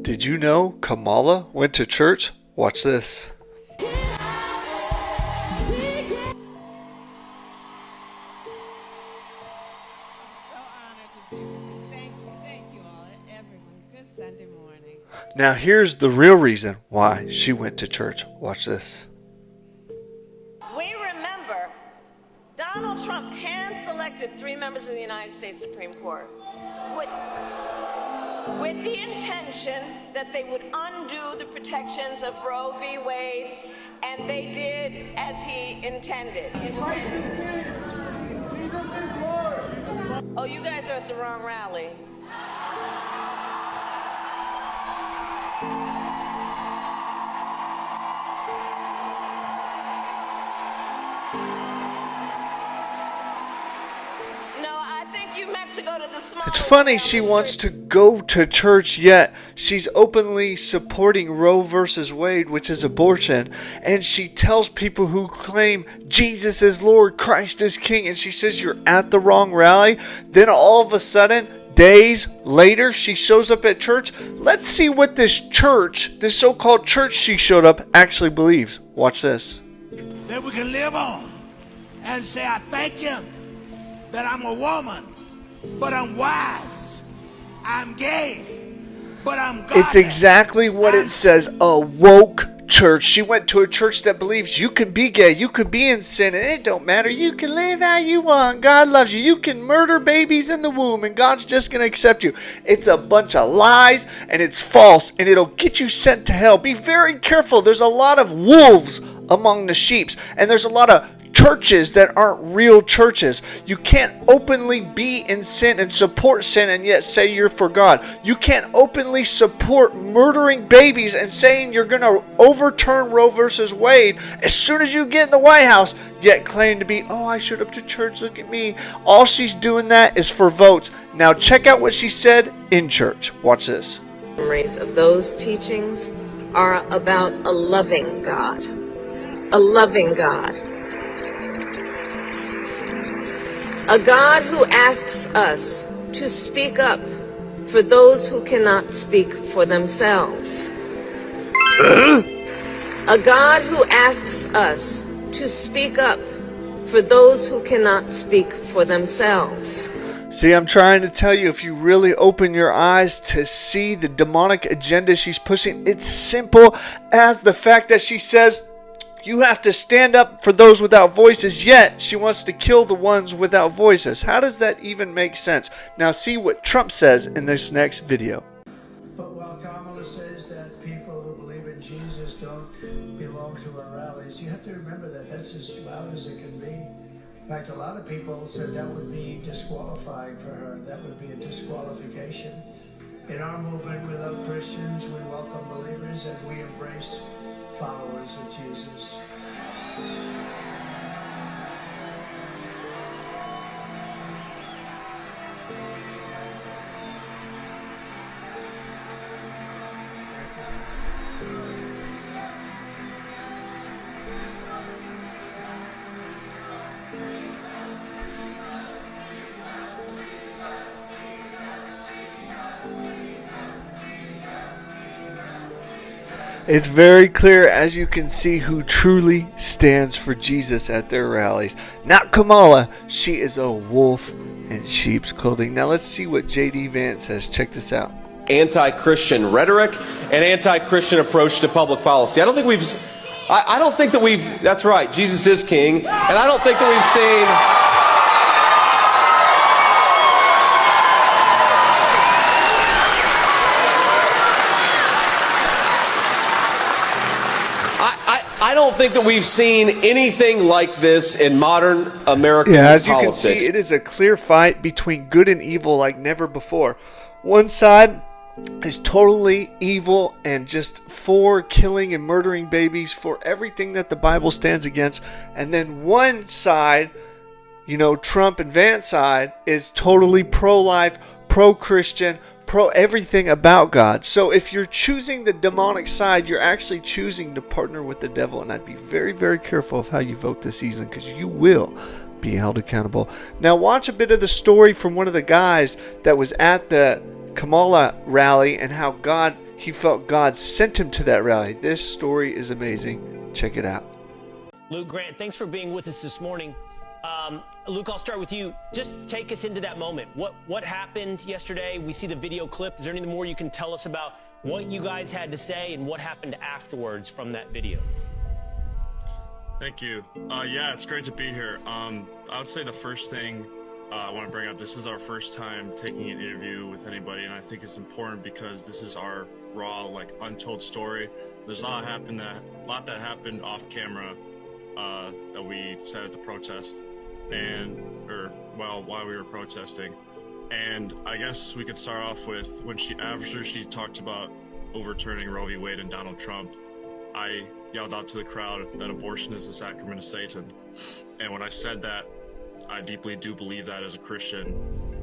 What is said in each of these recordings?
Did you know Kamala went to church? Watch this. Sunday morning. Now here's the real reason why she went to church. Watch this. We remember Donald Trump hand-selected 3 members of the United States Supreme Court with the intention that they would undo the protections of Roe v. Wade, and they did as he intended. Oh, you guys are at the wrong rally. It's funny she wants to go to church, yet she's openly supporting Roe versus Wade, which is abortion, and she tells people who claim Jesus is Lord, Christ is King, and she says you're at the wrong rally. Then all of a sudden, days later, she shows up at church. Let's see what this church, this so-called church she showed up, actually believes. Watch this. That we can live on and say, I thank you that I'm a woman, but I'm wise. I'm gay, but I'm godly. It's exactly what it says, a woke church. She went to a church that believes you can be gay, you can be in sin, and it don't matter. You can live how you want. God loves you. You can murder babies in the womb, and God's just going to accept you. It's a bunch of lies, and it's false, and it'll get you sent to hell. Be very careful. There's a lot of wolves among the sheep, and there's a lot of churches that aren't real churches. You can't openly be in sin and support sin and yet say you're for God. You can't openly support murdering babies and saying you're going to overturn Roe versus Wade as soon as you get in the White House, yet claim to be, oh, I showed up to church, look at me. All she's doing that is for votes. Now check out what she said in church. Watch this. Memories of those teachings are about a loving God. A loving God. A God who asks us to speak up for those who cannot speak for themselves. A God who asks us to speak up for those who cannot speak for themselves. See, I'm trying to tell you, if you really open your eyes to see the demonic agenda she's pushing, it's simple as the fact that she says, you have to stand up for those without voices, yet she wants to kill the ones without voices. How does that even make sense? Now see what Trump says in this next video. But while Kamala says that people who believe in Jesus don't belong to our rallies, you have to remember that that's as loud as it can be. In fact, a lot of people said that would be disqualifying for her. That would be a disqualification. In our movement, we love Christians, we welcome believers, and we embrace followers of Jesus. It's very clear, as you can see, who truly stands for Jesus at their rallies. Not Kamala. She is a wolf in sheep's clothing. Now let's see what J.D. Vance says. Check this out. Anti-Christian rhetoric and anti-Christian approach to public policy. I don't think we've, that's right, Jesus is king, and I don't think that we've seen... I don't think that we've seen anything like this in modern American politics. As you can see, it is a clear fight between good and evil like never before. One side is totally evil and just for killing and murdering babies, for everything that the Bible stands against. And then one side, Trump and Vance side, is totally pro-life, pro-Christian, pro everything about God. So if you're choosing the demonic side, you're actually choosing to partner with the devil. And I'd be very, very careful of how you vote this season, because you will be held accountable. Now watch a bit of the story from one of the guys that was at the Kamala rally and how God he felt God sent him to that rally. This story is amazing. Check it out. Luke, Grant, thanks for being with us this morning. Luke, I'll start with you. Just take us into that moment. What happened yesterday? We see the video clip. Is there anything more you can tell us about what you guys had to say and what happened afterwards from that video? Thank you. Yeah, it's great to be here. I would say the first thing I want to bring up, this is our first time taking an interview with anybody, and I think it's important because this is our raw, untold story. There's a lot that happened off camera that we said at the protest, while we were protesting. And I guess we could start off with after she talked about overturning Roe v. Wade and Donald Trump, I yelled out to the crowd that abortion is the sacrament of Satan. And when I said that, I deeply do believe that as a Christian.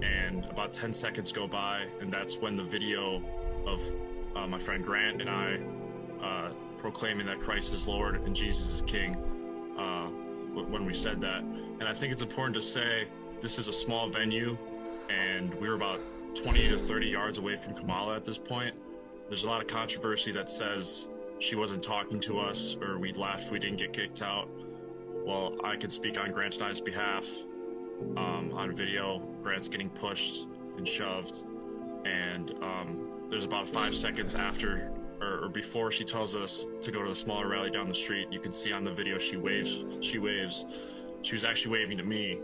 And about 10 seconds go by, and that's when the video of my friend Grant and I proclaiming that Christ is Lord and Jesus is King, when we said that. And I think it's important to say this is a small venue, and we were about 20 to 30 yards away from Kamala at this point. There's a lot of controversy that says she wasn't talking to us, or we left, we didn't get kicked out. Well, I can speak on Grant and I's behalf. On video, Grant's getting pushed and shoved, and there's about 5 seconds after or before she tells us to go to the smaller rally down the street. You can see on the video she waves. She was actually waving to me.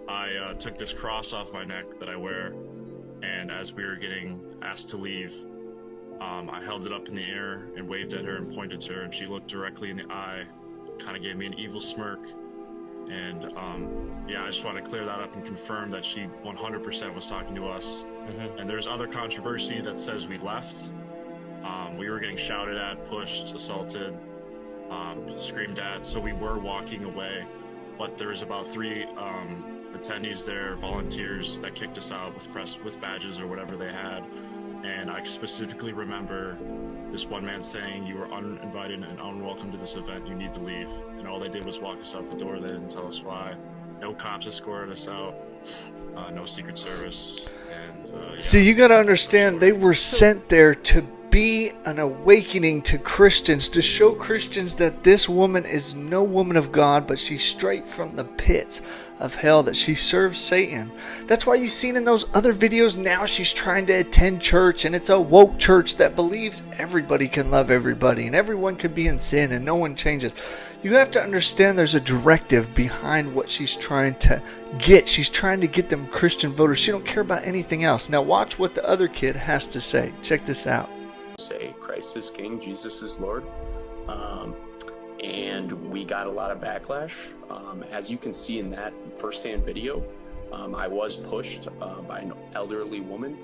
I took this cross off my neck that I wear, and as we were getting asked to leave, I held it up in the air and waved at her and pointed to her, and she looked directly in the eye, kind of gave me an evil smirk. And yeah, I just want to clear that up and confirm that she 100% was talking to us. And there's other controversy that says we left. We were getting shouted at, pushed, assaulted, screamed at, so we were walking away. But there was about 3 attendees there, volunteers, that kicked us out with badges or whatever they had. And I specifically remember this one man saying, "You are uninvited and unwelcome to this event. You need to leave." And all they did was walk us out the door. They didn't tell us why. No cops escorted us out. No Secret Service. And yeah. See, you got to understand, they were sent there to be an awakening to Christians, to show Christians that this woman is no woman of God, but she's straight from the pits of hell, that she serves Satan. That's why you've seen in those other videos, now she's trying to attend church, and it's a woke church that believes everybody can love everybody and everyone can be in sin and no one changes. You have to understand there's a directive behind what she's trying to get. She's trying to get them Christian voters. She don't care about anything else. Now watch what the other kid has to say. Check this out. Say Christ is King, Jesus is Lord. And we got a lot of backlash. As you can see in that firsthand video, I was pushed by an elderly woman.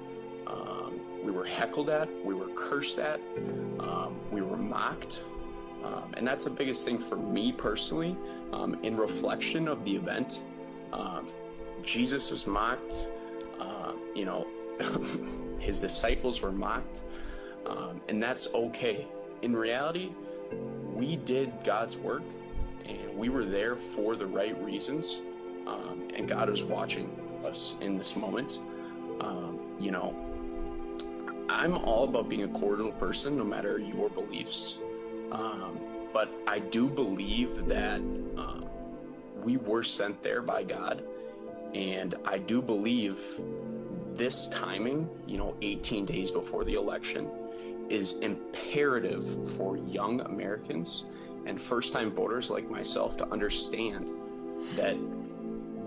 We were heckled at, we were cursed at, we were mocked. And that's the biggest thing for me personally, in reflection of the event. Jesus was mocked, his disciples were mocked, and that's okay. In reality, we did God's work, and we were there for the right reasons, and God is watching us in this moment. I'm all about being a cordial person, no matter your beliefs, but I do believe that we were sent there by God, and I do believe this timing, 18 days before the election, is imperative for young Americans and first-time voters like myself to understand that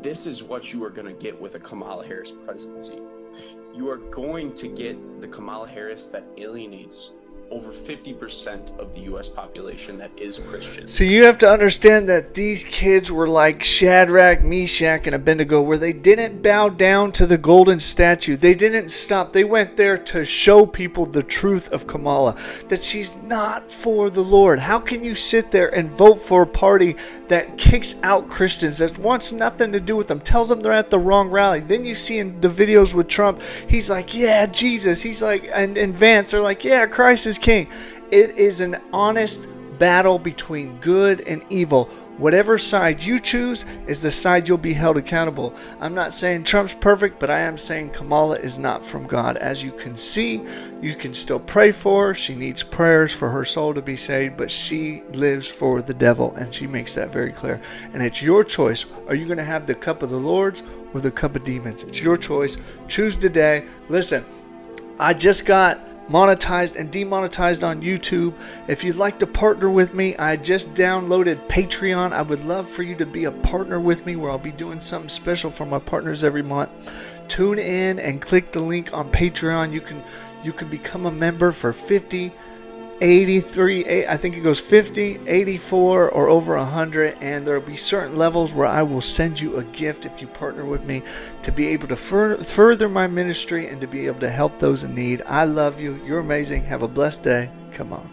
this is what you are going to get with a Kamala Harris presidency. You are going to get the Kamala Harris that alienates over 50% of the U.S. population that is Christian. So you have to understand that these kids were like Shadrach, Meshach, and Abednego, where they didn't bow down to the golden statue. They didn't stop. They went there to show people the truth of Kamala, that she's not for the Lord. How can you sit there and vote for a party that kicks out Christians, that wants nothing to do with them, tells them they're at the wrong rally? Then you see in the videos with Trump, he's like, yeah, Jesus. He's like, and Vance are like, yeah, Christ is King. It is an honest battle between good and evil. Whatever side you choose is the side you'll be held accountable. I'm not saying Trump's perfect, but I am saying Kamala is not from God. As you can see, you can still pray for her. She needs prayers for her soul to be saved, but she lives for the devil, and she makes that very clear. And it's your choice. Are you going to have the cup of the Lord's or the cup of demons? It's your choice. Choose today. Listen, I just got monetized and demonetized on YouTube. If you'd like to partner with me, I just downloaded Patreon. I would love for you to be a partner with me, where I'll be doing something special for my partners every month. Tune in and click the link on Patreon. You can become a member for 50, 83, I think it goes 50, 84, or over 100, and there'll be certain levels where I will send you a gift if you partner with me to be able to further my ministry and to be able to help those in need. I love you. You're amazing. Have a blessed day. Come on.